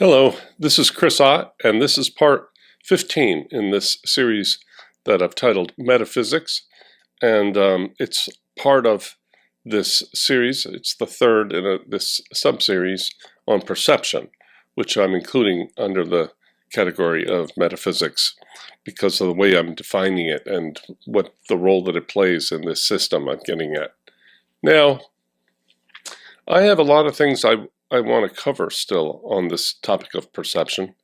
Hello, this is Chris Ott, and this is part 15 in this series that I've titled Metaphysics, and it's part of this series. It's the third in this sub-series on perception, which I'm including under the category of metaphysics because of the way I'm defining it and what the role that it plays in this system I'm getting at. Now, I have a lot of things I want to cover still on this topic of perception,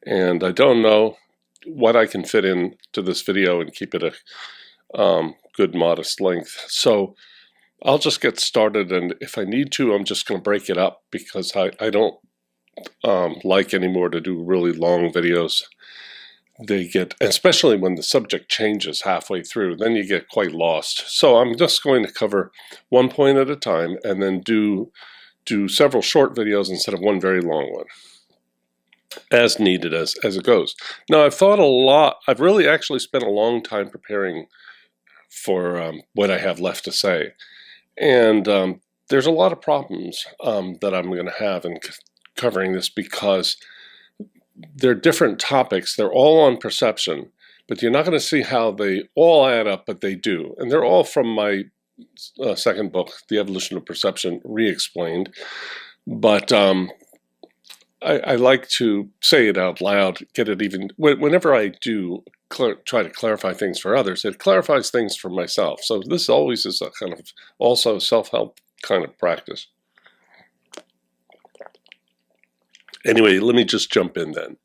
and I don't know what I can fit into this video and keep it a good modest length. So I'll just get started, and if I need to, I'm just going to break it up because I don't like anymore to do really long videos. They get, especially when the subject changes halfway through, then you get quite lost. So I'm just going to cover one point at a time and then do several short videos instead of one very long one, as needed as it goes. Now, I've thought a lot. I've really actually spent a long time preparing for what I have left to say. And there's a lot of problems that I'm going to have in covering this because they're different topics. They're all on perception, but you're not going to see how they all add up, but they do. And they're all from my second book, The Evolution of Perception, Re-Explained. But I like to say it out loud, get it even, whenever I do try to clarify things for others, it clarifies things for myself. So this always is a kind of also self-help kind of practice. Anyway, let me just jump in then.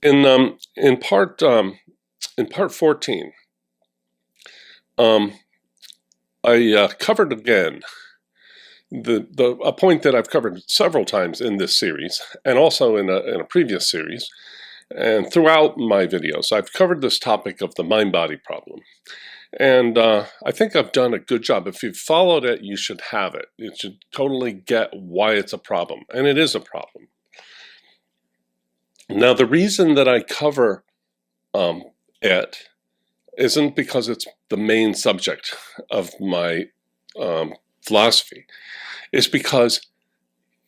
In part 14, I covered again a point that I've covered several times in this series, and also in a previous series, and throughout my videos. I've covered this topic of the mind-body problem. And I think I've done a good job. If you've followed it, you should have it. You should totally get why it's a problem. And it is a problem. Now, the reason that I cover it isn't because it's the main subject of my philosophy. It's because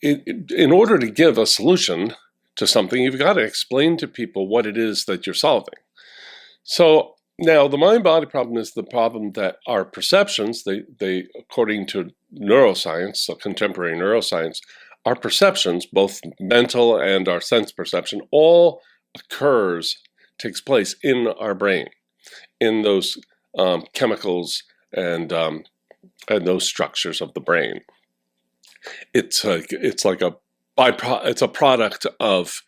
in order to give a solution to something, you've got to explain to people what it is that you're solving. So now, the mind-body problem is the problem that our perceptions, they according to neuroscience, so contemporary neuroscience, our perceptions, both mental and our sense perception, all takes place in our brain, in those chemicals and those structures of the brain. It's like a it's a product of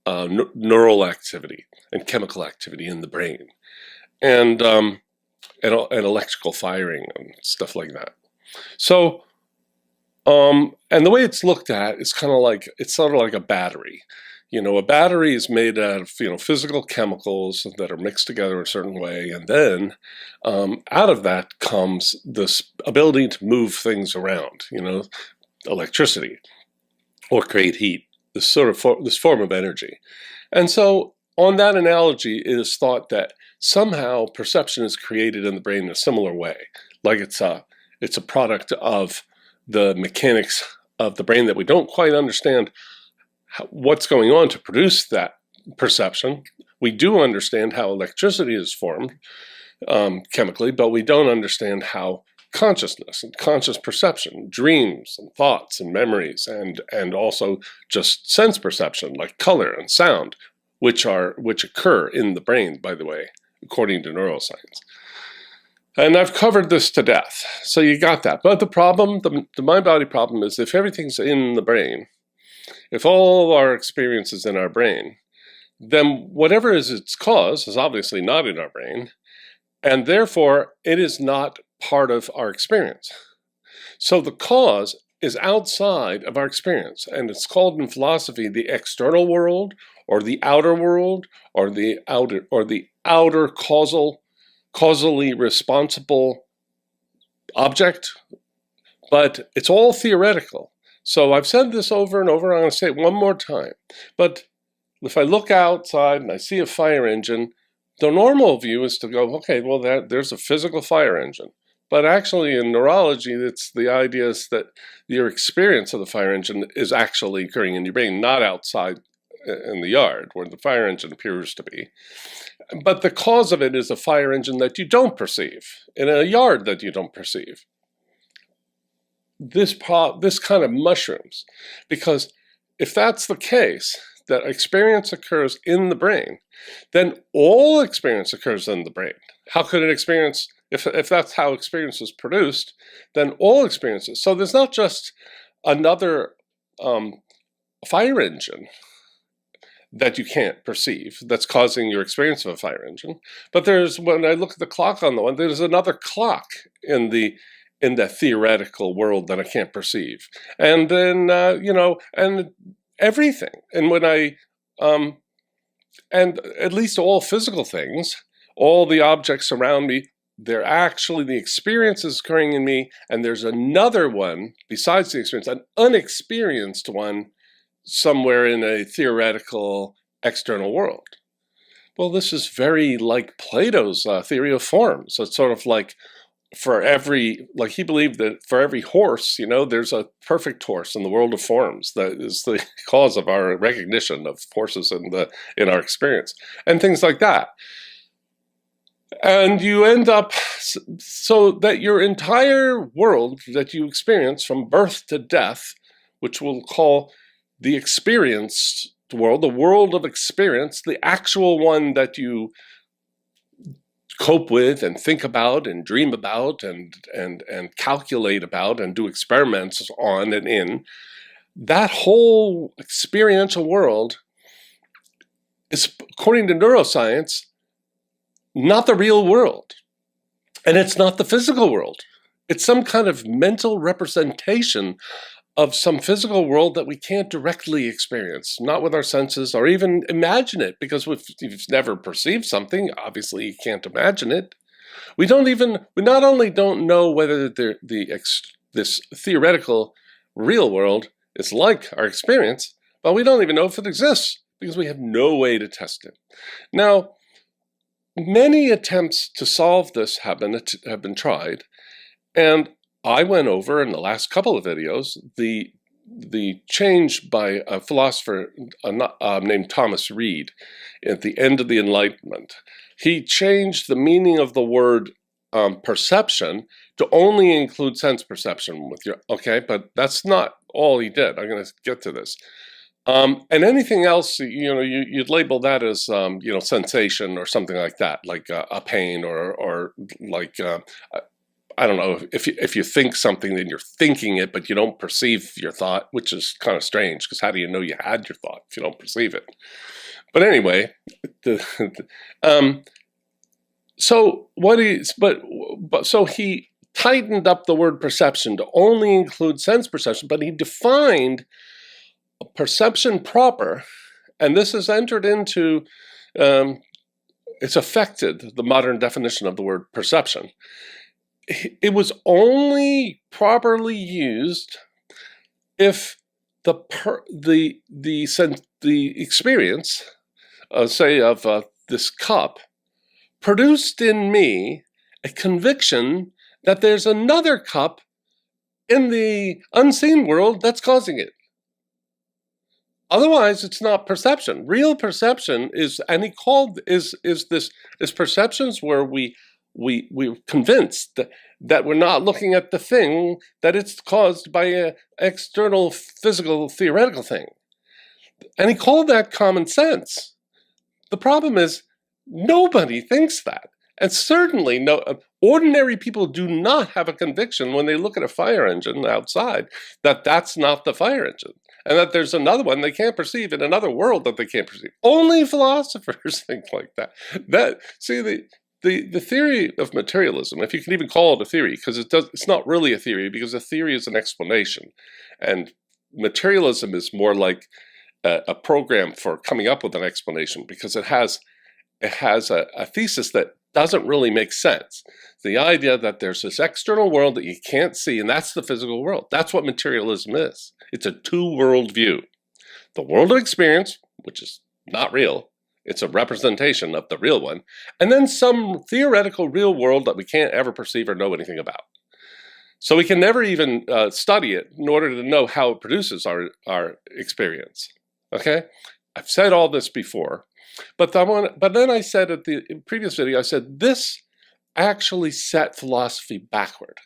neural activity and chemical activity in the brain. And electrical firing and stuff like that. So, and the way it's looked at is kind of like, it's sort of like a battery. You know, a battery is made out of, physical chemicals that are mixed together a certain way. And then out of that comes this ability to move things around, electricity or create heat, this form of energy. And so on that analogy, it is thought that somehow perception is created in the brain in a similar way, like it's a product of the mechanics of the brain that we don't quite understand what's going on to produce that perception. We do understand how electricity is formed chemically, but we don't understand how consciousness and conscious perception, dreams and thoughts and memories, and also just sense perception like color and sound, which occur in the brain, by the way, according to neuroscience. And I've covered this to death, so you got that. But the problem, the mind-body problem is if everything's in the brain, if all of our experience is in our brain, then whatever is its cause is obviously not in our brain, and therefore it is not part of our experience. So the cause is outside of our experience, and it's called in philosophy the external world, or the outer world, or the outer causally responsible object, but it's all theoretical. So I've said this over and over, I'm going to say it one more time. But if I look outside and I see a fire engine, the normal view is to go, okay, well, there's a physical fire engine. But actually in neurology, it's the idea is that your experience of the fire engine is actually occurring in your brain, not outside in the yard where the fire engine appears to be. But the cause of it is a fire engine that you don't perceive, in a yard that you don't perceive. This kind of mushrooms, because if that's the case, that experience occurs in the brain, then all experience occurs in the brain. How could an experience, if that's how experience is produced, then all experiences. So there's not just another fire engine that you can't perceive that's causing your experience of a fire engine, but there's, when I look at the clock on the one, there's another clock in the theoretical world that I can't perceive. And then, and everything. And when and at least all physical things, all the objects around me, they're actually, the experience is occurring in me, and there's another one besides the experience, an unexperienced one somewhere in a theoretical external world. Well, this is very like Plato's theory of forms. It's sort of like, for every, like he believed that for every horse, there's a perfect horse in the world of forms that is the cause of our recognition of horses in our experience, and things like that. And you end up so that your entire world that you experience from birth to death, which we'll call the experienced world, the world of experience, the actual one that you cope with and think about and dream about and calculate about and do experiments on and in, that whole experiential world is, according to neuroscience, not the real world. And it's not the physical world. It's some kind of mental representation of some physical world that we can't directly experience, not with our senses or even imagine it, because if you've never perceived something, obviously you can't imagine it. We not only don't know whether this theoretical real world is like our experience, but we don't even know if it exists because we have no way to test it. Now, many attempts to solve this have been tried, and I went over in the last couple of videos the change by a philosopher named Thomas Reid at the end of the Enlightenment. He changed the meaning of the word perception to only include sense perception okay, but that's not all he did. I'm going to get to this. And anything else, you'd label that as, sensation or something like that, like a pain or like, I don't know, if you think something, then you're thinking it, but you don't perceive your thought, which is kind of strange, because how do you know you had your thought if you don't perceive it? But anyway, so he tightened up the word perception to only include sense perception, but he defined perception proper, and this has entered into, it's affected the modern definition of the word perception. It was only properly used if the experience, say of this cup, produced in me a conviction that there's another cup in the unseen world that's causing it. Otherwise, it's not perception. Real perception is, and he called is perceptions where we're convinced that we're not looking at the thing, that it's caused by an external physical theoretical thing. And he called that common sense. The problem is nobody thinks that. And certainly ordinary people do not have a conviction when they look at a fire engine outside that that's not the fire engine, and that there's another one they can't perceive in another world that they can't perceive. Only philosophers think like that. The theory of materialism, if you can even call it a theory, because it's not really a theory, because a theory is an explanation, and materialism is more like a program for coming up with an explanation, because it has a thesis that doesn't really make sense. The idea that there's this external world that you can't see, and that's the physical world. That's what materialism is. It's a two-world view. The world of experience, which is not real, It's a representation of the real one. And then some theoretical real world that we can't ever perceive or know anything about. So we can never even study it in order to know how it produces our experience. Okay? I've said all this before, but then I said at the previous video, I said this actually set philosophy backward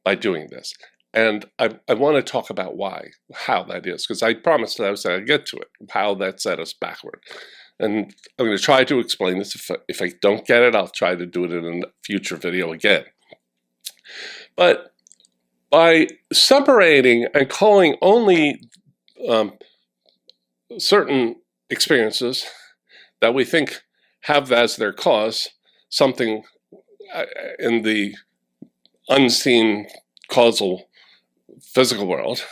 by doing this. And I want to talk about how that is, because I promised that I was going to get to it, how that set us backward. And I'm going to try to explain this. If I don't get it, I'll try to do it in a future video again. But by separating and calling only certain experiences that we think have as their cause something in the unseen causal physical world,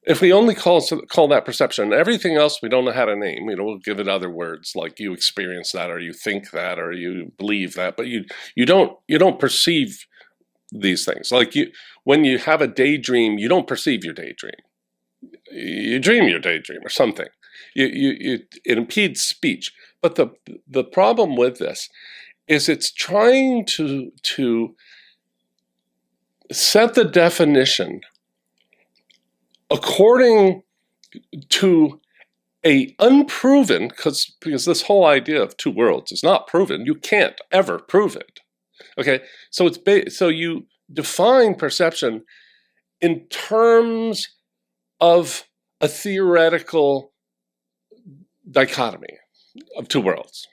if we only call that perception, everything else we don't know how to name, we'll give it other words like you experience that, or you think that, or you believe that, but you don't perceive these things. Like when you have a daydream, you don't perceive your daydream. You dream your daydream or something. It impedes speech. But the problem with this is it's trying to set the definition according to a unproven, because this whole idea of two worlds is not proven. You can't ever prove it. Okay, so so you define perception in terms of a theoretical dichotomy of two worlds,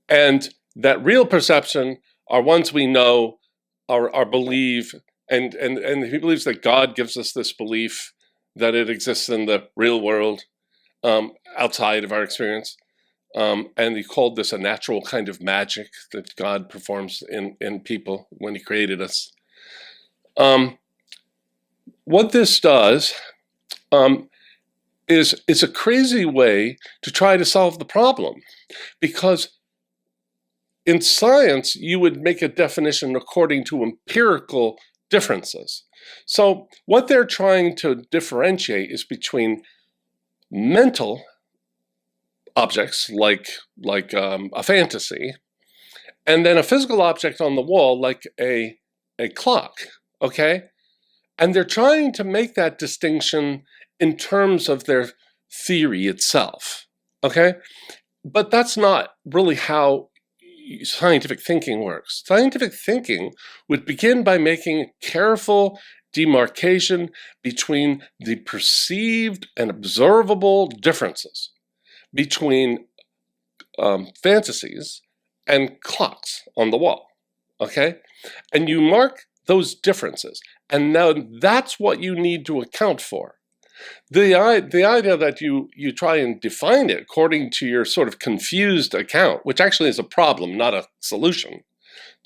and that real perception are ones we know, are believe, and he believes that God gives us this belief that it exists in the real world outside of our experience. And he called this a natural kind of magic that God performs in people when he created us. What this does is a crazy way to try to solve the problem, because in science, you would make a definition according to empirical differences. So what they're trying to differentiate is between mental objects like a fantasy, and then a physical object on the wall like a clock, okay? And they're trying to make that distinction in terms of their theory itself, okay? But that's not really how scientific thinking works. Scientific thinking would begin by making a careful demarcation between the perceived and observable differences between fantasies and clocks on the wall, okay? And you mark those differences, and now that's what you need to account for. The idea that you try and define it according to your sort of confused account, which actually is a problem, not a solution.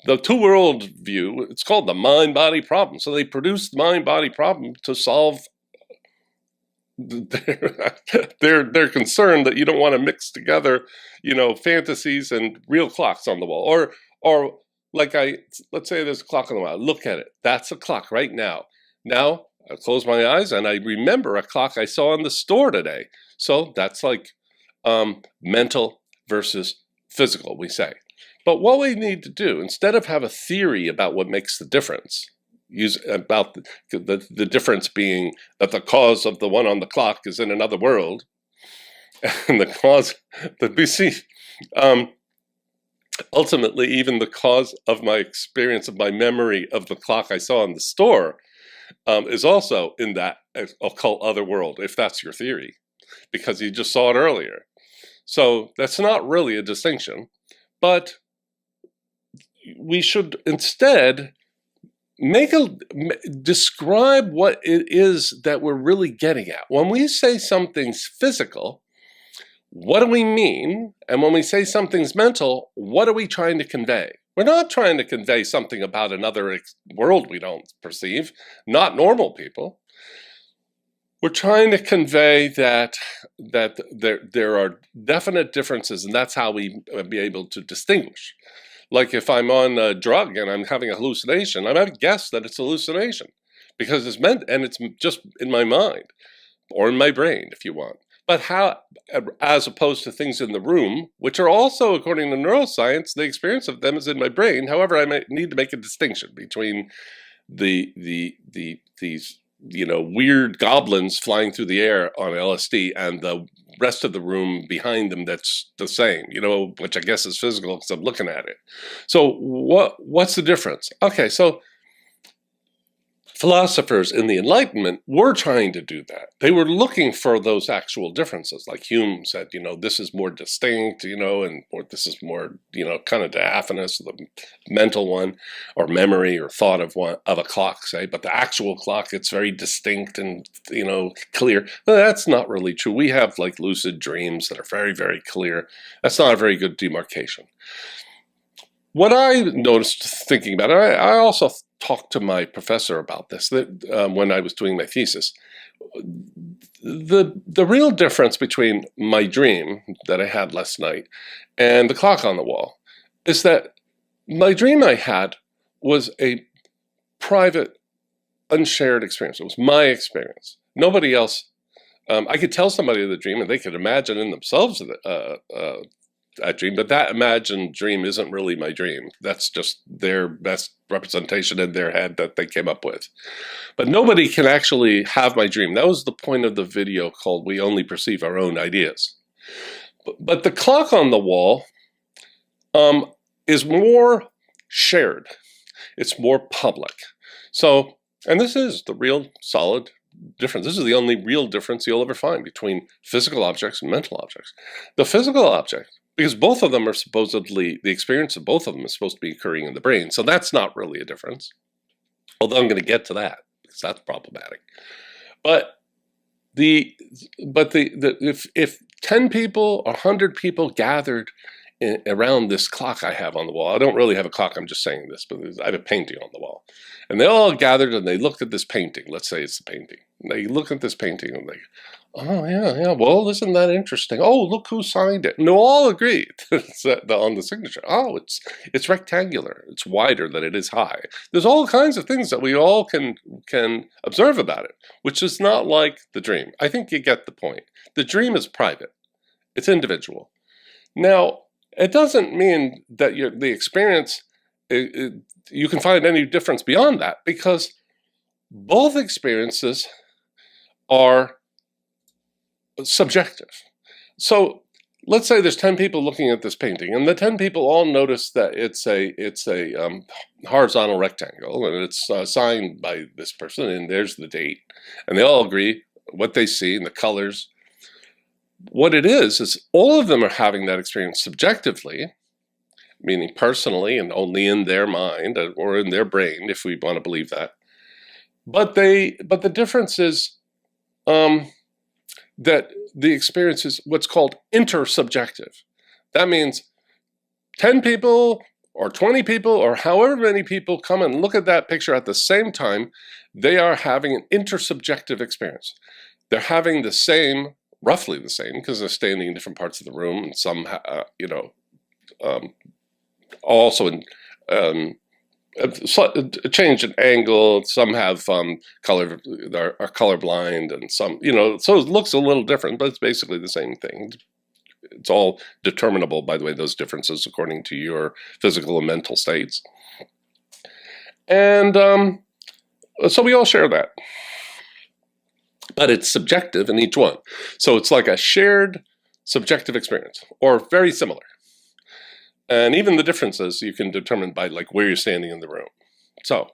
The two-world view, it's called the mind-body problem. So they produce the mind-body problem to solve their concern that you don't want to mix together, fantasies and real clocks on the wall. Or like let's say there's a clock on the wall. Look at it. That's a clock right now. Now, I close my eyes and I remember a clock I saw in the store today. So that's like mental versus physical, we say. But what we need to do, instead of have a theory about what makes the difference, about the difference being that the cause of the one on the clock is in another world, and the cause that we see, ultimately even the cause of my experience of my memory of the clock I saw in the store is also in that occult other world, if that's your theory, because you just saw it earlier. So that's not really a distinction, but we should instead describe what it is that we're really getting at. When we say something's physical, what do we mean? And when we say something's mental, what are we trying to convey? We're not trying to convey something about another world we don't perceive, not normal people. We're trying to convey that there are definite differences, and that's how we be able to distinguish. Like if I'm on a drug and I'm having a hallucination, I might guess that it's a hallucination because it's just in my mind or in my brain, if you want. But how, as opposed to things in the room, which are also, according to neuroscience, the experience of them is in my brain. However, I might need to make a distinction between these weird goblins flying through the air on LSD and the rest of the room behind them that's the same, which I guess is physical because I'm looking at it. So what's the difference? Okay, so philosophers in the Enlightenment were trying to do that. They were looking for those actual differences. Like Hume said, this is more distinct, or this is more, kind of diaphanous, the mental one, or memory or thought of a clock, say. But the actual clock, it's very distinct and, clear. But that's not really true. We have like lucid dreams that are very, very clear. That's not a very good demarcation. What I noticed thinking about it, I also talked to my professor about this when I was doing my thesis. The real difference between my dream that I had last night and the clock on the wall is that my dream I had was a private, unshared experience. It was my experience. Nobody else. I could tell somebody the dream and they could imagine in themselves that dream, but that imagined dream isn't really my dream. That's just their best representation in their head that they came up with. But nobody can actually have my dream. That was the point of the video called We Only Perceive Our Own Ideas. But the clock on the wall is more shared. It's more public. So, and this is the real solid difference. This is the only real difference you'll ever find between physical objects and mental objects. The physical object, because both of them are supposedly, the experience of both of them is supposed to be occurring in the brain. So that's not really a difference. Although I'm going to get to that because that's problematic. But if 10 people or 100 people gathered around this clock I have on the wall, I don't really have a clock, I'm just saying this, but I have a painting on the wall. And they all gathered and they looked at this painting. Let's say it's a painting. And they look at this painting and they, oh, yeah, well, isn't that interesting? Oh, look who signed it. And they'll all agree on the signature. Oh, it's rectangular. It's wider than it is high. There's all kinds of things that we all can observe about it, which is not like the dream. I think you get the point. The dream is private. It's individual. Now, it doesn't mean that the experience, you can find any difference beyond that, because both experiences are subjective. So let's say there's 10 people looking at this painting, and the 10 people all notice that it's a horizontal rectangle, and it's signed by this person, and there's the date, and they all agree what they see and the colors. What it is all of them are having that experience subjectively, meaning personally and only in their mind or in their brain, if we want to believe that. But the difference is that the experience is what's called intersubjective. That means 10 people or 20 people or however many people come and look at that picture at the same time, they are having an intersubjective experience. They're having the same, roughly the same, because they're standing in different parts of the room, and some, also in a change in angle. Some have color, are colorblind, and some, so it looks a little different, but it's basically the same thing. It's all determinable, by the way, those differences according to your physical and mental states. And so we all share that. But it's subjective in each one. So it's like a shared subjective experience, or very similar. And even the differences you can determine by like where you're standing in the room. So,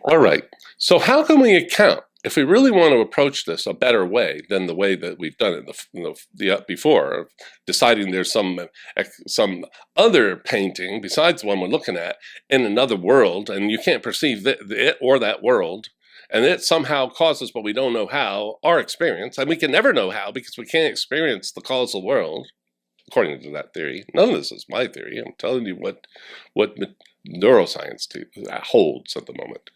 all right. So how can we account, if we really want to approach this a better way than the way that we've done it before, of deciding there's some other painting besides the one we're looking at in another world, and you can't perceive it or that world, and it somehow causes, but we don't know how, our experience, and we can never know how because we can't experience the causal world, according to that theory. None of this is my theory. I'm telling you what neuroscience holds at the moment.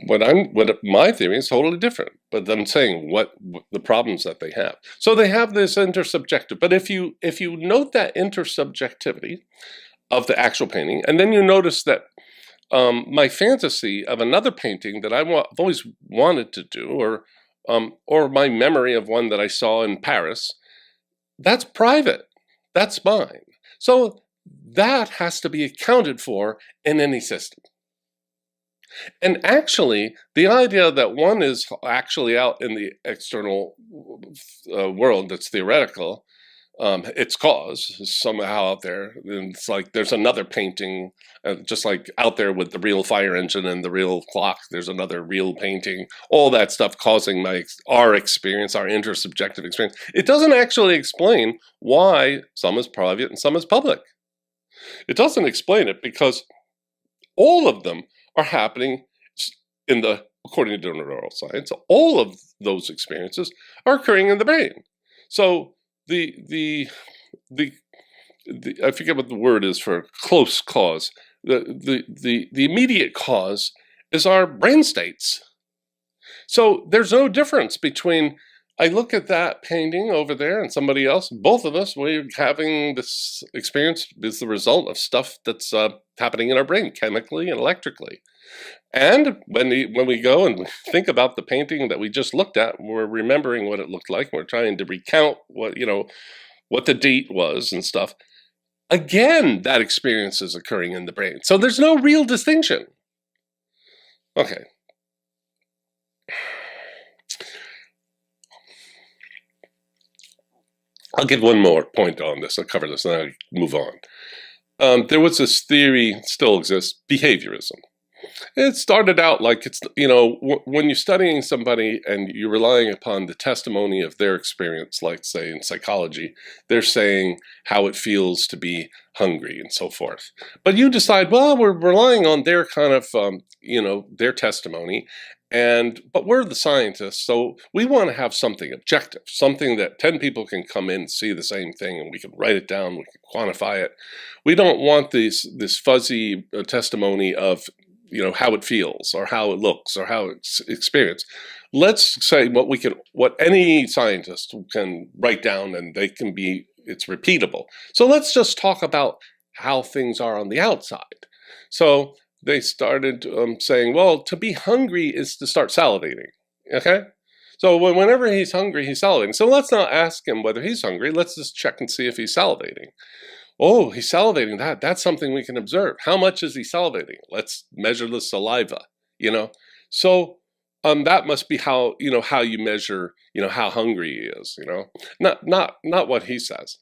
What my theory is totally different, but I'm saying what the problems that they have. So they have this intersubjective, but if you note that intersubjectivity of the actual painting, and then you notice that my fantasy of another painting that I've always wanted to do, or or my memory of one that I saw in Paris, that's private. That's mine. So that has to be accounted for in any system. And actually, the idea that one is actually out in the external world that's theoretical, its cause is somehow out there. And it's like there's another painting, just like out there with the real fire engine and the real clock, there's another real painting, all that stuff causing our experience, our intersubjective experience. It doesn't actually explain why some is private and some is public. It doesn't explain it because all of them are happening according to neuroscience, all of those experiences are occurring in the brain. So the I forget what the word is for close cause. The immediate cause is our brain states. So there's no difference between I look at that painting over there and somebody else, both of us, we're having this experience is the result of stuff that's happening in our brain, chemically and electrically. And when we go and think about the painting that we just looked at, we're remembering what it looked like. We're trying to recount what the date was and stuff. Again, that experience is occurring in the brain. So there's no real distinction. Okay. I'll give one more point on this. I'll cover this and then I'll move on. There was this theory, still exists, behaviorism. It started out like it's, when you're studying somebody and you're relying upon the testimony of their experience, like say in psychology, they're saying how it feels to be hungry and so forth. But you decide, well, we're relying on their kind of, their testimony. But we're the scientists, so we want to have something objective, something that 10 people can come in and see the same thing and we can write it down, we can quantify it. We don't want this fuzzy testimony of how it feels or how it looks or how it's experienced. Let's say what any scientist can write down and it's repeatable. So let's just talk about how things are on the outside. So they started saying, well, to be hungry is to start salivating, okay? So whenever he's hungry, he's salivating. So let's not ask him whether he's hungry. Let's just check and see if he's salivating. Oh, he's salivating. That's something we can observe. How much is he salivating? Let's measure the saliva, So that must be how you measure, how hungry he is, Not what he says.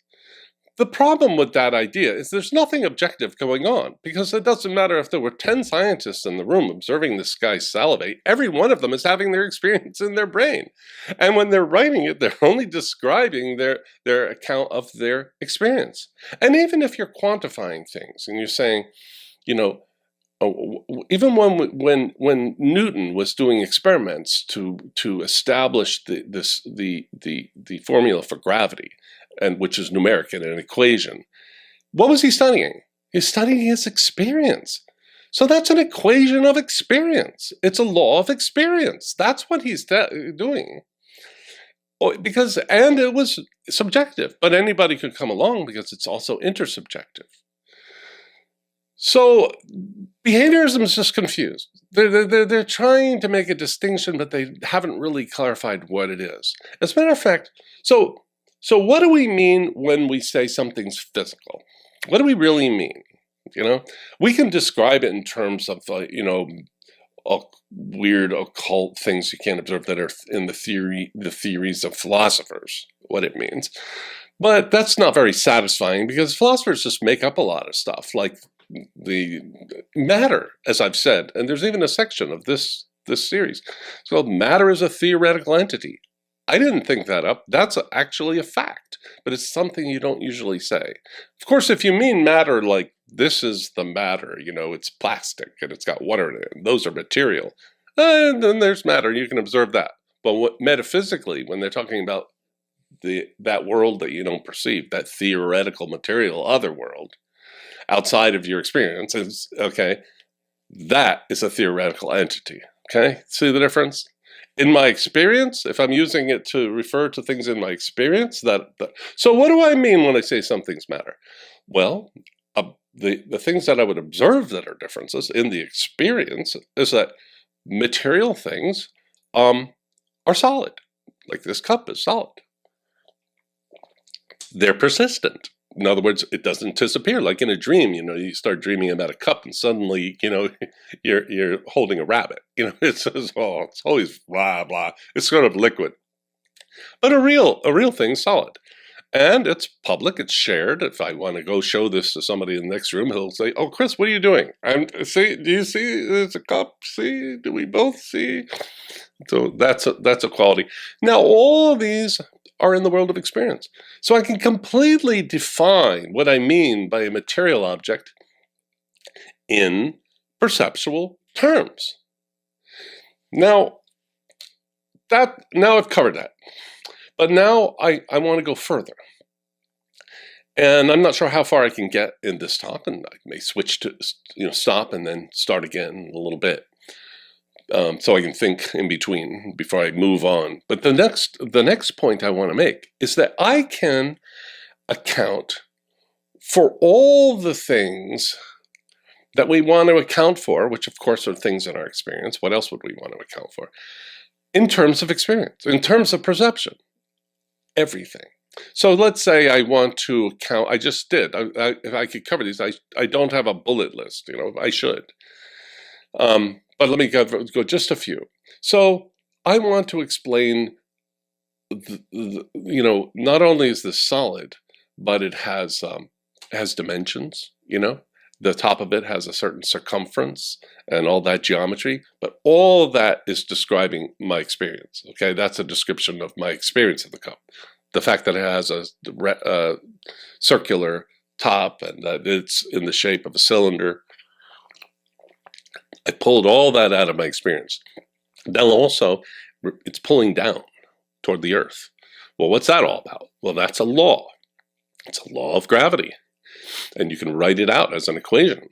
The problem with that idea is there's nothing objective going on, because it doesn't matter if there were 10 scientists in the room observing this guy salivate, every one of them is having their experience in their brain. And when they're writing it, they're only describing their account of their experience. And even if you're quantifying things and you're saying, even when Newton was doing experiments to establish the formula for gravity, and which is numeric in an equation, what was he studying? He's studying his experience. So that's an equation of experience. It's a law of experience. That's what he's doing. And it was subjective, but anybody could come along because it's also intersubjective. So behaviorism is just confused. They're trying to make a distinction, but they haven't really clarified what it is. As a matter of fact, so what do we mean when we say something's physical? What do we really mean? We can describe it in terms of, weird occult things you can't observe that are in the theories of philosophers, what it means. But that's not very satisfying because philosophers just make up a lot of stuff, like the matter, as I've said, and there's even a section of this series. It's called Matter is a Theoretical Entity. I didn't think that up. That's actually a fact, but it's something you don't usually say. Of course, if you mean matter like this is the matter, it's plastic and it's got water in it, and those are material, and then there's matter, you can observe that. But metaphysically, when they're talking about that world that you don't perceive, that theoretical material other world, outside of your experience, that is a theoretical entity, okay? See the difference? In my experience, if I'm using it to refer to things in my experience, so what do I mean when I say some things matter? Well, the things that I would observe that are differences in the experience is that material things are solid. Like this cup is solid. They're persistent. In other words, it doesn't disappear. Like in a dream, you start dreaming about a cup and suddenly, you're holding a rabbit. It's always blah, blah. It's sort of liquid. But a real thing's solid. And it's public, it's shared. If I want to go show this to somebody in the next room, he'll say, "Oh, Chris, what are you doing? See, do you see there's a cup? See, do we both see?" So that's a quality. Now, all of these are in the world of experience. So I can completely define what I mean by a material object in perceptual terms. Now I've covered that. But now I want to go further. And I'm not sure how far I can get in this talk, and I may switch to stop and then start again in a little bit. So I can think in between before I move on. But the next point I want to make is that I can account for all the things that we want to account for, which of course are things in our experience. What else would we want to account for? In terms of experience, in terms of perception. Everything. So let's say I want to count, I just did, if I could cover these, I don't have a bullet list, I should. But let me go just a few. So I want to explain, not only is this solid, but it has dimensions, The top of it has a certain circumference and all that geometry, but all of that is describing my experience. Okay, that's a description of my experience of the cup. The fact that it has a circular top and that it's in the shape of a cylinder. I pulled all that out of my experience. Then also, it's pulling down toward the earth. Well, what's that all about? Well, that's a law. It's a law of gravity. And you can write it out as an equation.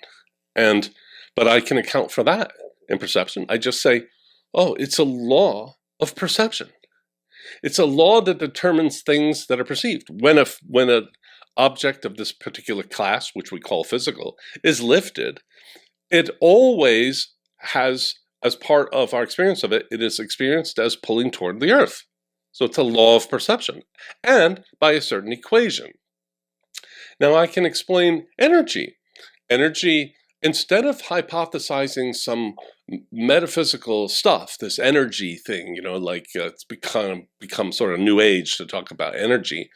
But I can account for that in perception. I just say, oh, it's a law of perception. It's a law that determines things that are perceived. When an object of this particular class, which we call physical, is lifted, it always has, as part of our experience of it, it is experienced as pulling toward the earth. So it's a law of perception, and by a certain equation. Now I can explain energy. Energy, instead of hypothesizing some metaphysical stuff, this energy thing, it's become sort of new age to talk about energy.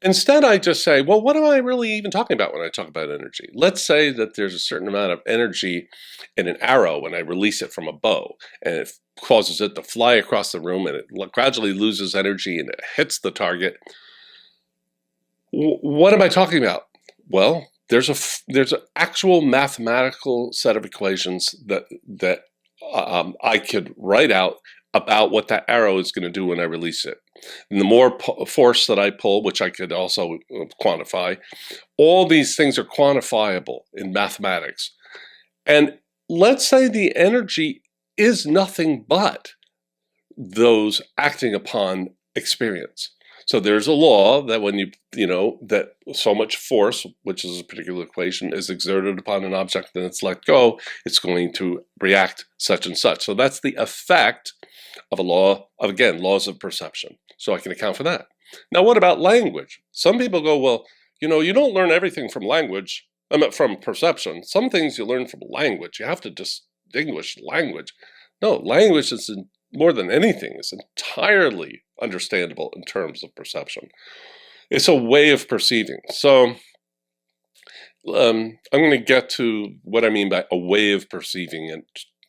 Instead, I just say, well, what am I really even talking about when I talk about energy? Let's say that there's a certain amount of energy in an arrow when I release it from a bow, and it causes it to fly across the room, and it gradually loses energy, and it hits the target. What am I talking about? Well, there's an actual mathematical set of equations that I could write out about what that arrow is going to do when I release it. And the more force that I pull, which I could also quantify, all these things are quantifiable in mathematics. And let's say the energy is nothing but those acting upon experience. So there's a law that when that so much force, which is a particular equation, is exerted upon an object and it's let go, it's going to react such and such. So that's the effect of a law of, again, laws of perception. So I can account for that. Now, what about language? Some people go, well, you don't learn everything from language, from perception. Some things you learn from language. You have to distinguish language. No, language is more than anything, is entirely understandable in terms of perception. It's a way of perceiving. So I'm going to get to what I mean by a way of perceiving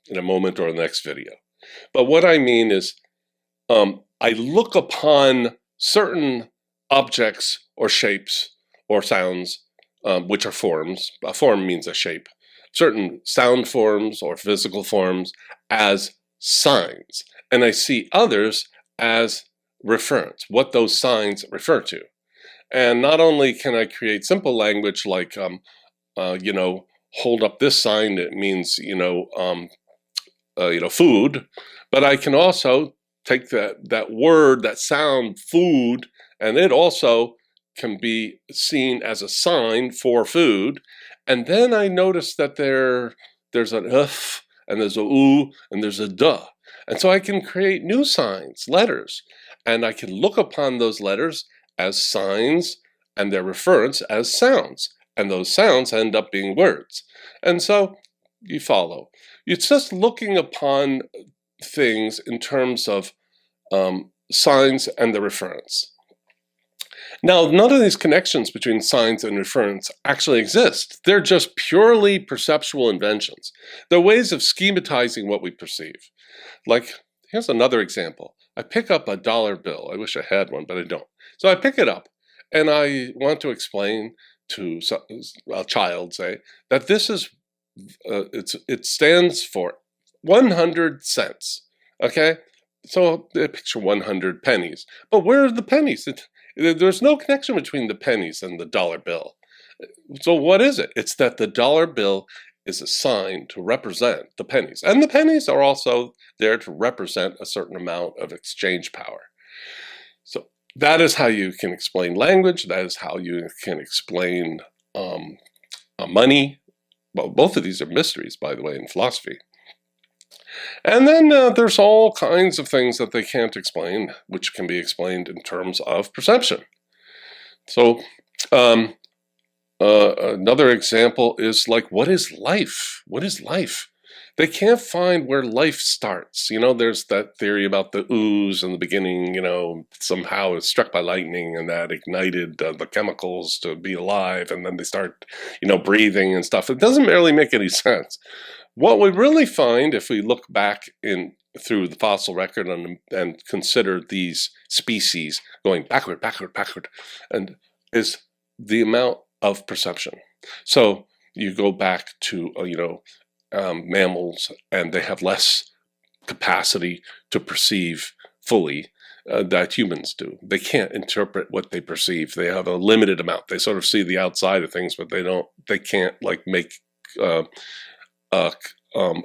in a moment or the next video. But what I mean is I look upon certain objects or shapes or sounds, which are forms. A form means a shape. Certain sound forms or physical forms as signs. And I see others as reference, what those signs refer to. And not only can I create simple language like, hold up this sign, it means, food, but I can also take that word, that sound, food, and it also can be seen as a sign for food. And then I notice that there's an and there's a and there's a duh. And so I can create new signs, letters, and I can look upon those letters as signs and their reference as sounds. And those sounds end up being words. And so you follow. It's just looking upon things in terms of signs and the reference. Now, none of these connections between signs and reference actually exist. They're just purely perceptual inventions. They're ways of schematizing what we perceive. Like, here's another example. I pick up a dollar bill. I wish I had one, but I don't. So I pick it up, and I want to explain to a child, say, that this is, it stands for 100 cents, okay? So I picture 100 pennies. But where are the pennies? There's no connection between the pennies and the dollar bill. So what is it? It's that the dollar bill is a sign to represent the pennies. And the pennies are also there to represent a certain amount of exchange power. So that is how you can explain language. That is how you can explain money. Well, both of these are mysteries, by the way, in philosophy. And then there's all kinds of things that they can't explain, which can be explained in terms of perception. So another example is like, what is life? What is life? They can't find where life starts. You know, there's that theory about the ooze in the beginning, you know, somehow it's struck by lightning and that ignited the chemicals to be alive, and then they start, you know, breathing and stuff. It doesn't really make any sense. What we really find, if we look back through the fossil record and consider these species going backward, and is the amount of perception. So you go back to, mammals, and they have less capacity to perceive fully that humans do. They can't interpret what they perceive. They have a limited amount. They sort of see the outside of things, but they can't like make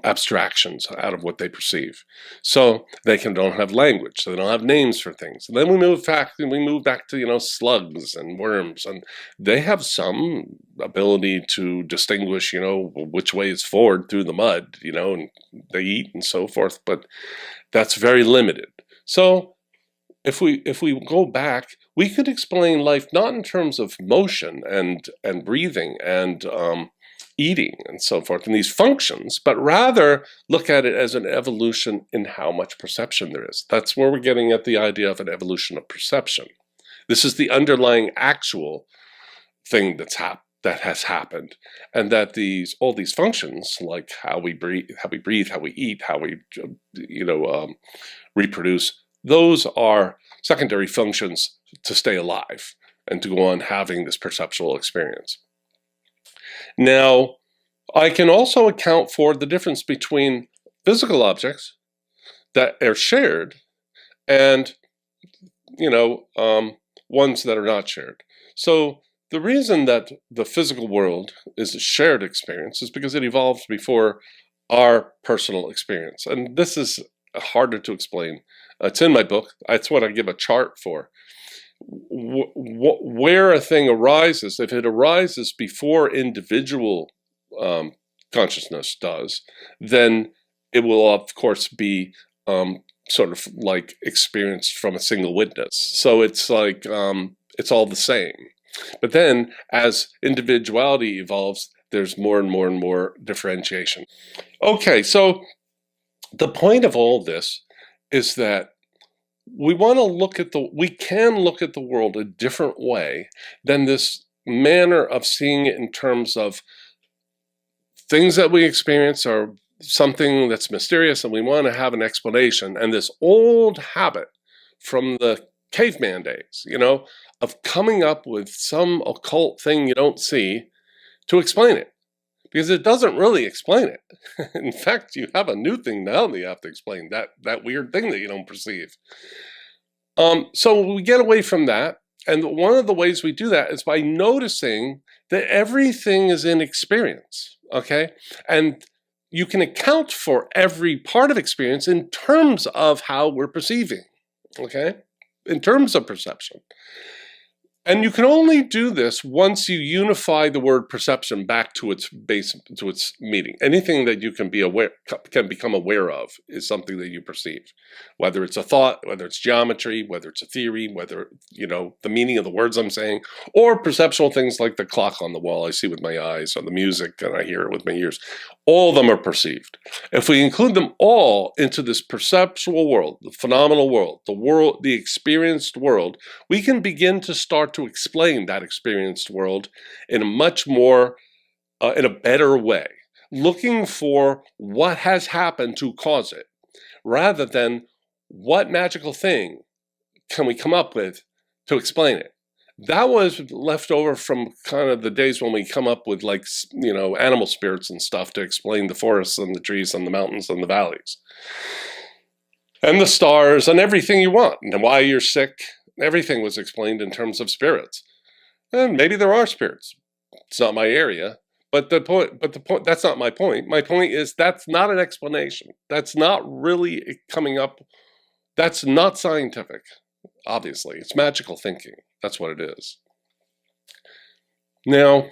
abstractions out of what they perceive. So they don't have language. So they don't have names for things. And then we move back to, slugs and worms, and they have some ability to distinguish, which way is forward through the mud, and they eat and so forth, but that's very limited. So if we go back, we could explain life not in terms of motion and breathing and eating and so forth, and these functions, but rather look at it as an evolution in how much perception there is. That's where we're getting at the idea of an evolution of perception. This is the underlying actual thing that has happened, and that all these functions, like how we breathe, how we eat, how we reproduce, those are secondary functions to stay alive and to go on having this perceptual experience. Now, I can also account for the difference between physical objects that are shared and, ones that are not shared. So the reason that the physical world is a shared experience is because it evolved before our personal experience. And this is harder to explain. It's in my book. It's what I give a chart for. Where a thing arises, if it arises before individual consciousness does, then it will of course be sort of like experienced from a single witness. So it's like it's all the same. But then as individuality evolves, there's more and more and more differentiation. Okay, so the point of all this is that we can look at the world a different way than this manner of seeing it in terms of things that we experience are something that's mysterious and we want to have an explanation. And this old habit from the caveman days, of coming up with some occult thing you don't see to explain it. Because it doesn't really explain it. In fact, you have a new thing now that you have to explain, that weird thing that you don't perceive. So we get away from that. And one of the ways we do that is by noticing that everything is in experience, okay? And you can account for every part of experience in terms of how we're perceiving, okay? In terms of perception. And you can only do this once you unify the word perception back to its base, to its meaning. Anything that you can become aware of is something that you perceive, whether it's a thought, whether it's geometry, whether it's a theory, whether, the meaning of the words I'm saying, or perceptual things like the clock on the wall I see with my eyes, or the music and I hear it with my ears. All of them are perceived. If we include them all into this perceptual world, the phenomenal world, the experienced world, we can begin to start to explain that experienced world in a much more, in a better way, looking for what has happened to cause it, rather than what magical thing can we come up with to explain it. That was left over from kind of the days when we come up with animal spirits and stuff to explain the forests and the trees and the mountains and the valleys and the stars and everything you want and why you're sick. Everything was explained in terms of spirits. And maybe there are spirits. It's not my area. But the point, that's not my point. My point is that's not an explanation. That's not really coming up. That's not scientific, obviously. It's magical thinking. That's what it is. Now,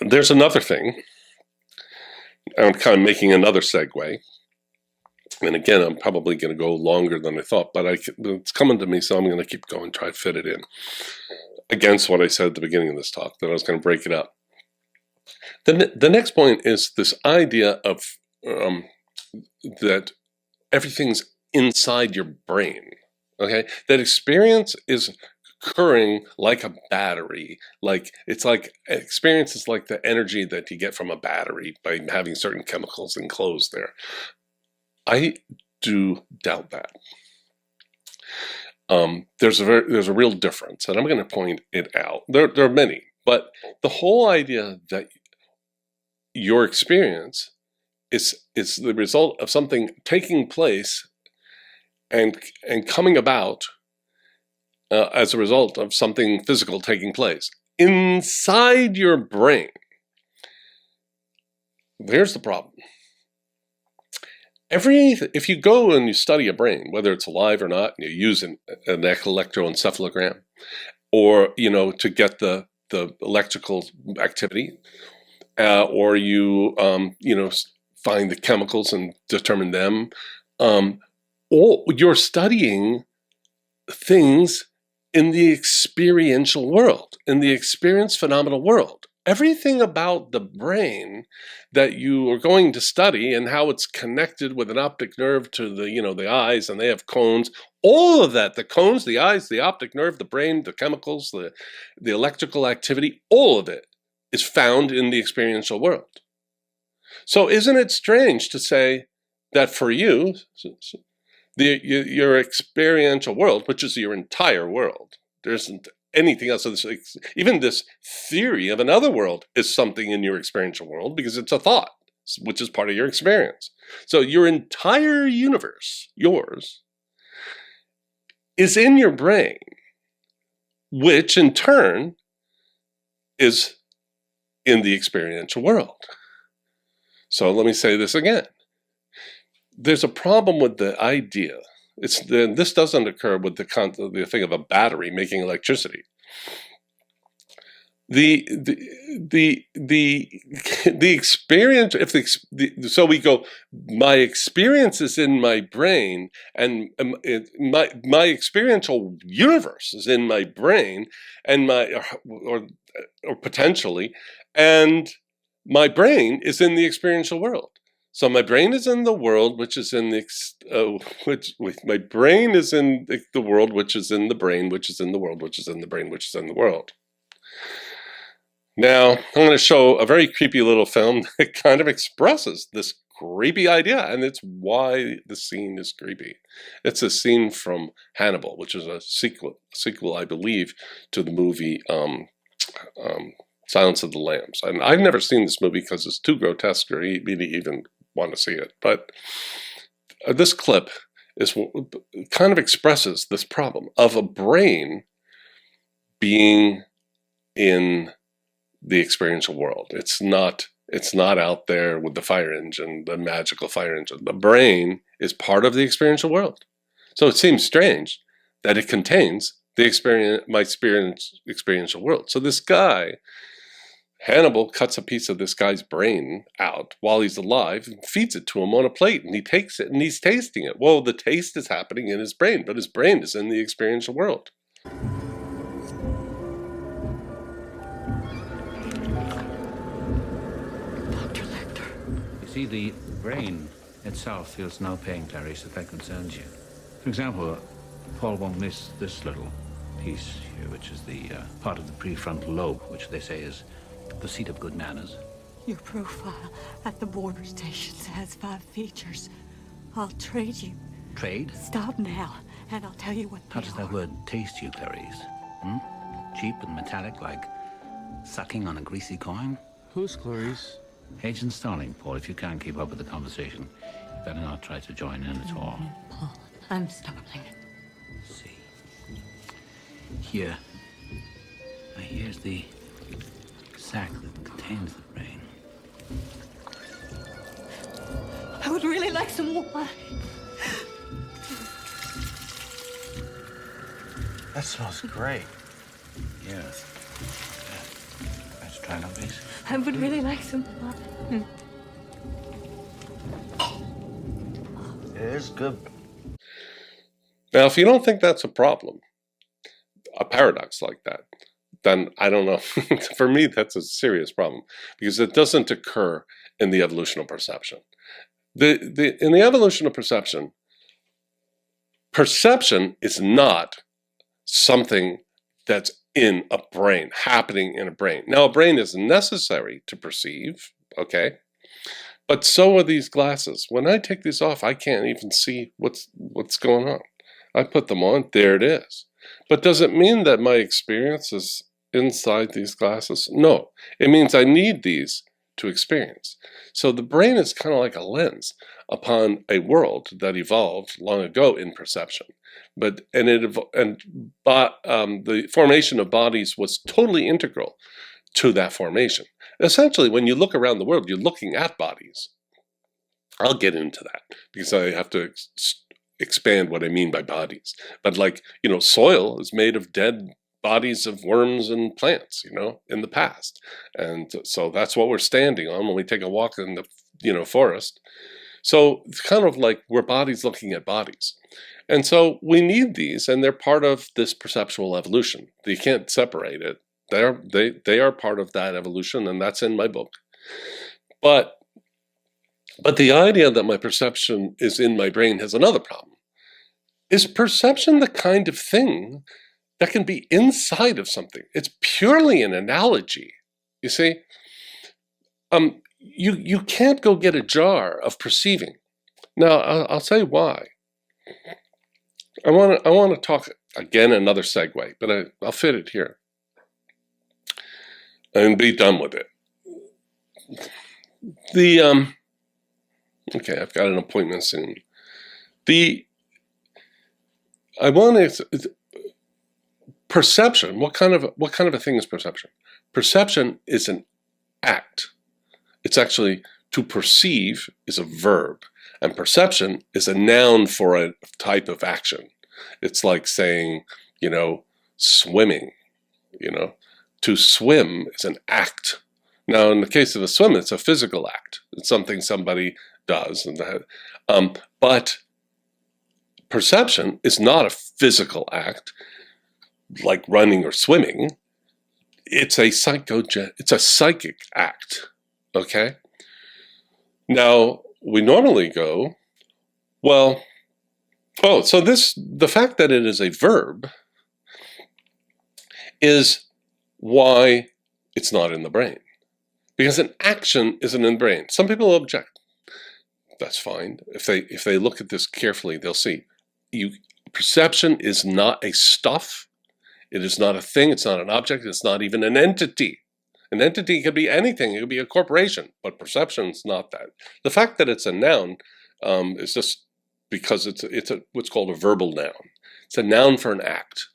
there's another thing. I'm kind of making another segue. And again, I'm probably going to go longer than I thought, but it's coming to me, so I'm going to keep going, try to fit it in. Against what I said at the beginning of this talk, that I was going to break it up. The next point is this idea of that everything's inside your brain, okay? That experience is occurring like a battery, experience is like the energy that you get from a battery by having certain chemicals enclosed there. I do doubt that. There's a real difference, and I'm going to point it out. There are many, but the whole idea that your experience is the result of something taking place and coming about as a result of something physical taking place inside your brain. Here's the problem. If you go and you study a brain, whether it's alive or not, and you use an electroencephalogram, or to get the electrical activity, or you find the chemicals and determine them, you're studying things in the experiential world, in the experience phenomenal world. Everything about the brain that you are going to study and how it's connected with an optic nerve to the eyes, and they have cones, all of that, the cones, the eyes, the optic nerve, the brain, the chemicals, the electrical activity, all of it is found in the experiential world. So isn't it strange to say that for you, your experiential world, which is your entire world, there isn't anything else. So even this theory of another world is something in your experiential world because it's a thought, which is part of your experience. So your entire universe, yours, is in your brain, which in turn is in the experiential world. So let me say this again. There's a problem with the idea. This doesn't occur with the thing of a battery making electricity. The experience, so we go, my experience is in my brain, and my experiential universe is in my brain, and or potentially, and my brain is in the experiential world. So my brain is in the world, which is in my brain is in the world, which is in the brain, which is in the world, which is in the brain, which is in the world. Now, I'm going to show a very creepy little film that kind of expresses this creepy idea, and it's why the scene is creepy. It's a scene from Hannibal, which is a sequel, I believe, to the movie Silence of the Lambs. And I've never seen this movie because it's too grotesque for me to even want to see it. But this clip kind of expresses this problem of a brain being in the experiential world. It's not It's not out there with the fire engine, the magical fire engine. The brain is part of the experiential world. So it seems strange that it contains the experiential world. So this guy, Hannibal, cuts a piece of this guy's brain out while he's alive and feeds it to him on a plate, and he takes it and he's tasting it. Well, the taste is happening in his brain, but his brain is in the experiential world. Dr. Lecter. You see, the brain itself feels no pain, Clarice, if that concerns you. For example, Paul won't miss this little piece here, which is the part of the prefrontal lobe, which they say is the seat of good manners. Your profile at the border stations has 5 features. I'll trade you. Trade? Stop now, and I'll tell you what they How does that word taste you, Clarice? Cheap and metallic, like sucking on a greasy coin? Who's Clarice? Agent Starling, Paul, if you can't keep up with the conversation, you better not try to join in at all. Paul, I'm Starling. See. Here. Now here's the sac that contains the brain. I would really like some wine. That smells great. Yeah. Let's try that, please. I would really like some wine. It is good. Now, if you don't think that's a problem, a paradox like that, then I don't know. For me, that's a serious problem because it doesn't occur in the evolution of perception. In the evolution of perception, perception is not something that's in a brain, happening in a brain. Now, a brain is necessary to perceive, okay? But so are these glasses. When I take these off, I can't even see what's going on. I put them on, there it is. But does it mean that my experience is inside these glasses? No, it means I need these to experience. So the brain is kind of like a lens upon a world that evolved long ago in perception. The formation of bodies was totally integral to that formation. Essentially, when you look around the world, you're looking at bodies. I'll get into that because I have to expand what I mean by bodies. But like, soil is made of dead bodies of worms and plants, in the past. And so that's what we're standing on when we take a walk in the, forest. So it's kind of like we're bodies looking at bodies. And so we need these, and they're part of this perceptual evolution. You can't separate it. They are part of that evolution, and that's in my book. But the idea that my perception is in my brain has another problem. Is perception the kind of thing that can be inside of something? It's purely an analogy, you see. You can't go get a jar of perceiving. Now, I'll tell you why. I want to talk, again, another segue, but I'll fit it here and be done with it. Okay, I've got an appointment soon. Perception. What kind of a thing is perception? Perception is an act. It's actually, to perceive is a verb, and perception is a noun for a type of action. It's like saying, swimming. To swim is an act. Now, in the case of a swim, it's a physical act. It's something somebody does. But perception is not a physical act like running or swimming. It's a psychic act. Okay? Now, we normally go, the fact that it is a verb is why it's not in the brain. Because an action isn't in the brain. Some people object. That's fine. If they look at this carefully, they'll see. Perception is not a stuff. It is not a thing. It's not an object. It's not even an entity. An entity could be anything. It could be a corporation, but perception is not that. The fact that it's a noun is just because it's what's called a verbal noun. It's a noun for an act.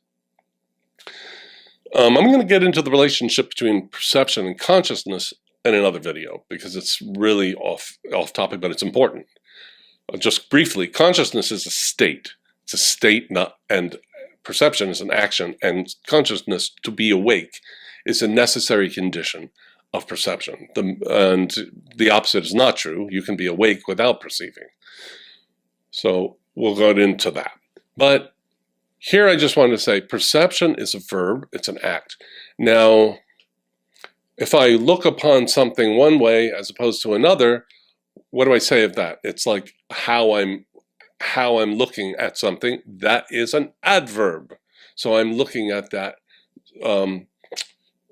I'm going to get into the relationship between perception and consciousness in another video because it's really off topic, but it's important. Just briefly, consciousness is a state. It's a state, and perception is an action, and consciousness, to be awake, is a necessary condition of perception. And the opposite is not true. You can be awake without perceiving. So we'll go into that. But here I just want to say perception is a verb. It's an act. Now, if I look upon something one way as opposed to another, what do I say of that? It's like how I'm looking at something. That is an adverb. So I'm looking at that.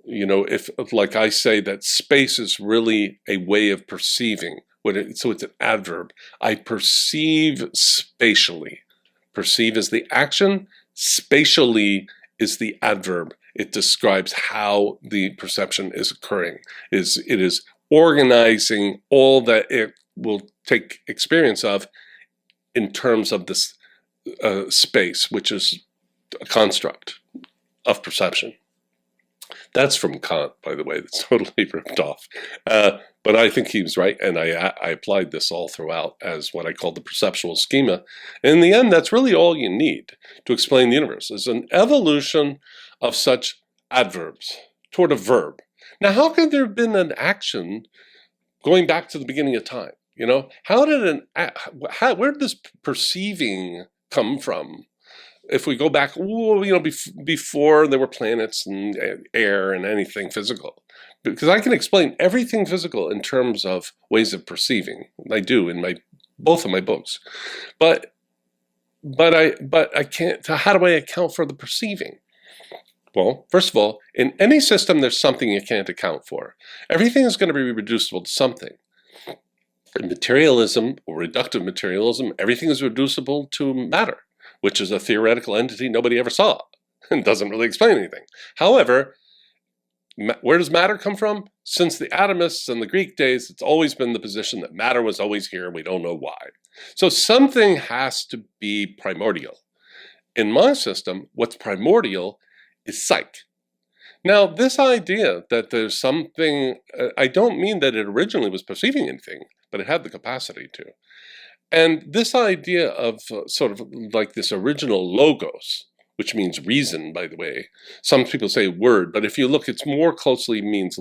If like I say that space is really a way of perceiving. So it's an adverb. I perceive spatially. Perceive is the action. Spatially is the adverb. It describes how the perception is occurring. It is organizing all that it will take experience of in terms of this space, which is a construct of perception. That's from Kant, by the way. That's totally ripped off. But I think he was right, and I applied this all throughout as what I call the perceptual schema. And in the end, that's really all you need to explain the universe, is an evolution of such adverbs toward a verb. Now, how could there have been an action going back to the beginning of time? Where did this perceiving come from? If we go back, before there were planets and air and anything physical, because I can explain everything physical in terms of ways of perceiving. I do in both of my books, but I can't. How do I account for the perceiving? Well, first of all, in any system, there's something you can't account for. Everything is going to be reducible to something. In materialism or reductive materialism, everything is reducible to matter, which is a theoretical entity nobody ever saw and doesn't really explain anything. However, where does matter come from? Since the atomists and the Greek days, it's always been the position that matter was always here. We don't know why. So something has to be primordial. In my system, what's primordial is psych. Now, this idea that there's something, I don't mean that it originally was perceiving anything, but it had the capacity to. And this idea of sort of like this original logos, which means reason, by the way. Some people say word, but if you look, it's more closely means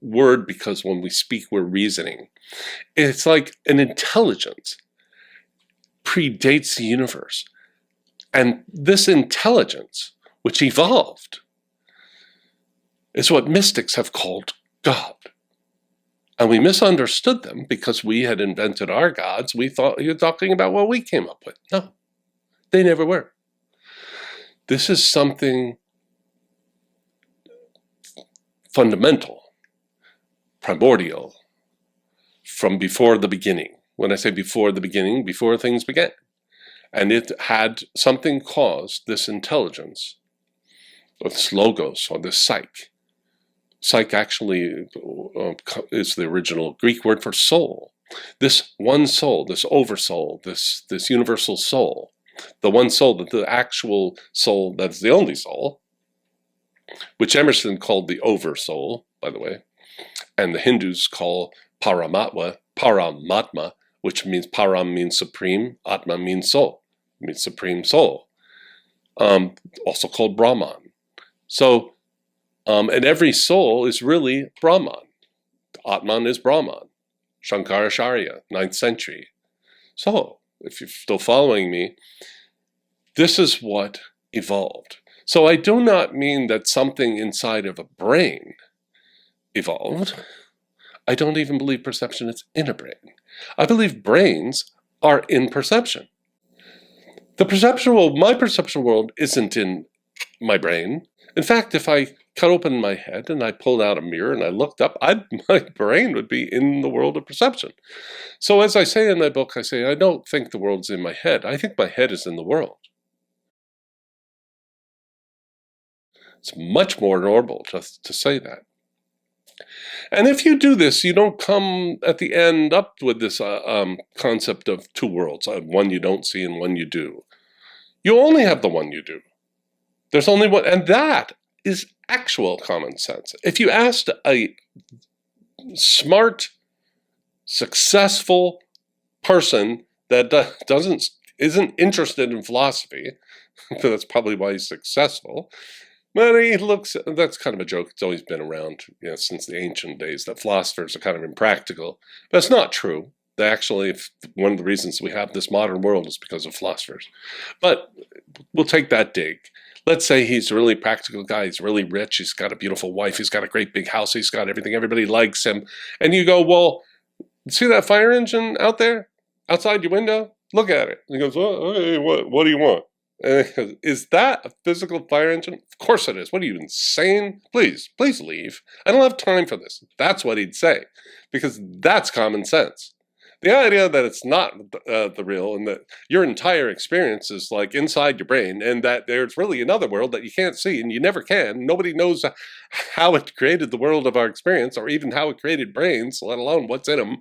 word, because when we speak, we're reasoning. It's like an intelligence predates the universe. And this intelligence, which evolved, is what mystics have called God. And we misunderstood them because we had invented our gods. We thought you were talking about what we came up with. No, they never were. This is something fundamental, primordial, from before the beginning. When I say before the beginning, before things began. And it had something caused this intelligence, or this logos, or this psyche. Psyche actually is the original Greek word for soul. This one soul, this oversoul, this universal soul, the one soul, the actual soul that's the only soul, which Emerson called the oversoul, by the way, and the Hindus call paramatma, which means param means supreme, atma means soul, means supreme soul, also called Brahman. So, and every soul is really Brahman. Atman is Brahman. Shankaracharya, 9th century. So, if you're still following me, this is what evolved. So I do not mean that something inside of a brain evolved. I don't even believe perception is in a brain. I believe brains are in perception. The perceptual world, my perceptual world, isn't in my brain. In fact, if I cut open my head and I pulled out a mirror and I looked up, my brain would be in the world of perception. So as I say in my book, I say, I don't think the world's in my head. I think my head is in the world. It's much more normal to say that. And if you do this, you don't come at the end up with this concept of two worlds, one you don't see and one you do. You only have the one you do. There's only one, and that is actual common sense. If you asked a smart, successful person that isn't interested in philosophy. That's probably why he's successful. But he looks, that's kind of a joke. It's always been around, since the ancient days, that philosophers are kind of impractical. But it's not true. Actually, one of the reasons we have this modern world is because of philosophers. But we'll take that dig. Let's say he's a really practical guy. He's really rich. He's got a beautiful wife. He's got a great big house. He's got everything. Everybody likes him. And you go, well, see that fire engine out there? Outside your window? Look at it. And he goes, well, okay, what do you want? And he goes, is that a physical fire engine? Of course it is. What are you, insane? Please leave. I don't have time for this. That's what he'd say. Because that's common sense. The idea that it's not the real and that your entire experience is like inside your brain and that there's really another world that you can't see and you never can. Nobody knows how it created the world of our experience or even how it created brains, let alone what's in them.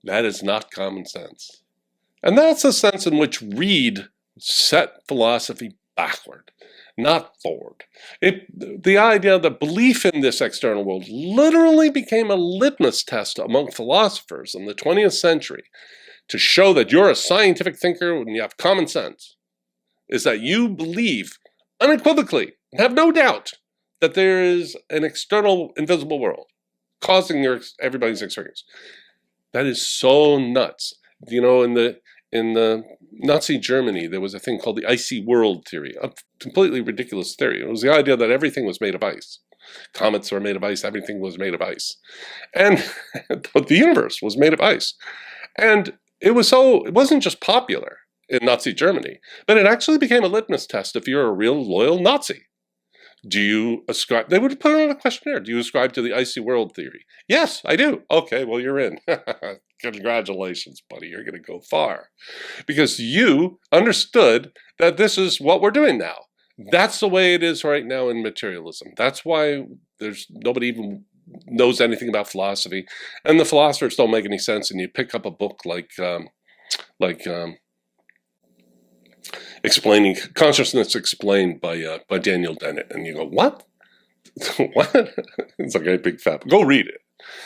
That is not common sense. And that's the sense in which Reid set philosophy backward, not forward. The idea that belief in this external world literally became a litmus test among philosophers in the 20th century to show that you're a scientific thinker when you have common sense, is that you believe unequivocally and have no doubt that there is an external invisible world causing everybody's experience. That is so nuts. In the Nazi Germany, there was a thing called the icy world theory, a completely ridiculous theory. It was the idea that everything was made of ice. Comets were made of ice, everything was made of ice. And the universe was made of ice. And it wasn't just popular in Nazi Germany, but it actually became a litmus test if you're a real loyal Nazi. Do you ascribe, they would put it on a questionnaire, do you ascribe to the icy world theory? Yes, I do. Okay, well, you're in. Congratulations, buddy, you're going to go far. Because you understood that this is what we're doing now. That's the way it is right now in materialism. That's why nobody even knows anything about philosophy. And the philosophers don't make any sense. And you pick up a book like Explaining Consciousness Explained by Daniel Dennett, and you go, what? What? It's like a big fat. Go read it.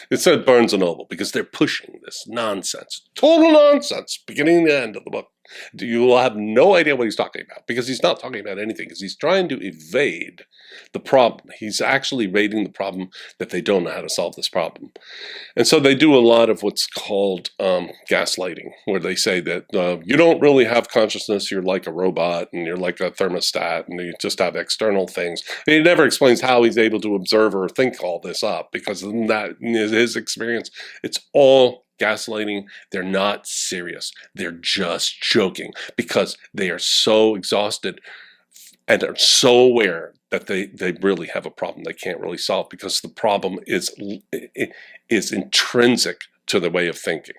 It said Barnes and Noble because they're pushing this nonsense, total nonsense, beginning to end of the book. You will have no idea what he's talking about because he's not talking about anything because he's trying to evade the problem. He's actually rating the problem that they don't know how to solve this problem. And so they do a lot of what's called gaslighting, where they say that you don't really have consciousness, you're like a robot and you're like a thermostat and you just have external things. And he never explains how he's able to observe or think all this up because that is his experience. It's all gaslighting. They're not serious. They're just joking because they are so exhausted and are so aware that they really have a problem they can't really solve because the problem is intrinsic to the way of thinking,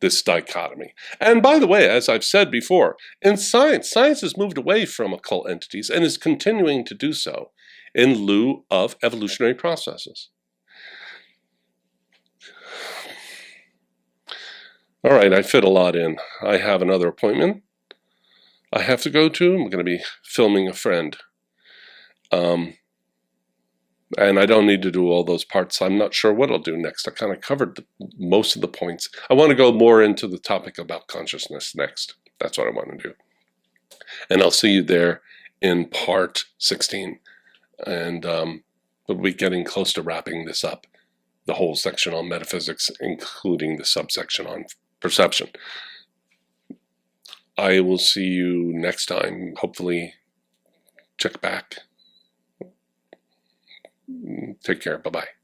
this dichotomy. And by the way, as I've said before, in science has moved away from occult entities and is continuing to do so in lieu of evolutionary processes. All right, I fit a lot in. I have another appointment I have to go to. I'm going to be filming a friend. And I don't need to do all those parts. I'm not sure what I'll do next. I kind of covered most of the points. I want to go more into the topic about consciousness next. That's what I want to do. And I'll see you there in part 16. And we'll be getting close to wrapping this up. The whole section on metaphysics, including the subsection on perception. I will see you next time. Hopefully, check back. Take care. Bye-bye.